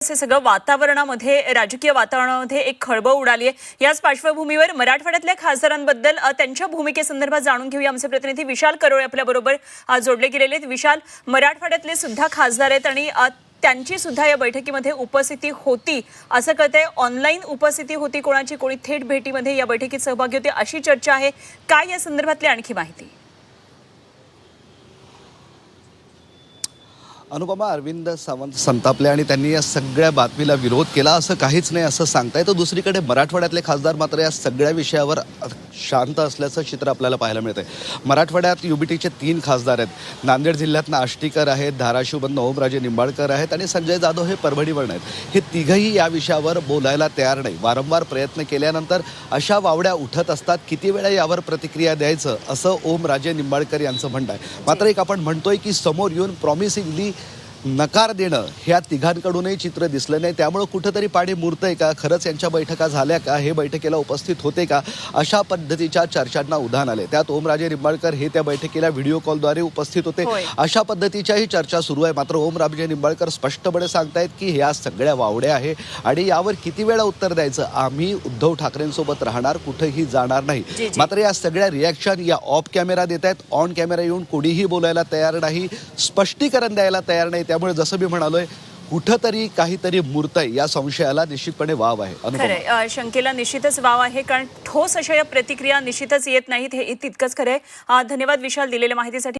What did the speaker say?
हे सगळं वातावरणामध्ये राजकीय वातावरणामध्ये एक खळबळ उडाली आहे। याच पार्श्वभूमीवर मराठवाड्यातल्या खासदारांबद्दल त्यांच्या भूमिकेसंदर्भात जाणून घेऊया। आमचे प्रतिनिधी विशाल करोळे आपल्या बरोबर जोडले गेलेले आहेत। विशाल, मराठवाड्यातले सुद्धा खासदार आहेत आणि त्यांची सुद्धा या बैठकीमध्ये उपस्थिती होती असं कळतंय। ऑनलाईन उपस्थिती होती कोणाची, कोणी थेट भेटीमध्ये या बैठकीत सहभागी होते अशी चर्चा आहे। काय या संदर्भातली आणखी माहिती? अनुपमा, अरविंद सावंत संतापले आणि त्यांनी या सगळ्या बातमीला विरोध केला असं काहीच नाही असं सांगताय। तर दुसरीकडे मराठवाड्यातले खासदार मात्र या सगळ्या विषयावर शांत असल्याचं चित्र आपल्याला पाहायला मिळतंय। मराठवाड्यात युबीटीचे 3 खासदार आहेत। नांदेड जिल्ह्यातनं आष्टीकर आहेत, धाराशिवमधनं ओमराजे निंबाळकर आहेत आणि संजय जाधव हे परभणीवरून आहेत। हे तिघही या विषयावर बोलायला तयार नाही। वारंवार प्रयत्न केल्यानंतर अशा वावड्या उठत असतात, किती वेळा यावर प्रतिक्रिया द्यायचं असं ओमराजे निंबाळकर यांचं म्हणणं आहे। मात्र एक आपण म्हणतोय की समोर येऊन प्रॉमिसिंगली नकार देणं ह्या तिघांकडूनही चित्र दिसलं नाही। त्यामुळे कुठंतरी पाणी मुरतंय का, खरंच यांच्या बैठका झाल्या का, हे बैठकीला उपस्थित होते का, अशा पद्धतीच्या चर्चांना उधाण आले। त्यात ओमराजे निंबाळकर हे त्या बैठकीला व्हिडिओ कॉलद्वारे उपस्थित होते, अशा पद्धतीच्याही चर्चा सुरू आहे। मात्र ओमराजे निंबाळकर स्पष्टपणे सांगतायत की ह्या सगळ्या वावड्या आहे आणि यावर किती वेळा उत्तर द्यायचं, आम्ही उद्धव ठाकरेंसोबत राहणार, कुठेही जाणार नाही। मात्र या सगळ्या रिॲक्शन या ऑफ कॅमेरा देत आहेत, ऑन कॅमेरा येऊन कोणीही बोलायला तयार नाही, स्पष्टीकरण द्यायला तयार नाही। त्यामुळे जसं मी म्हणालोय, कुठंतरी काहीतरी मूर्तय या संशयाला निश्चितपणे वाव आहे। खरंय, शंकेला निश्चितच वाव आहे, कारण ठोस अशा या प्रतिक्रिया निश्चितच येत नाहीत, हे तितकंच खरंय। धन्यवाद विशाल दिलेल्या माहितीसाठी।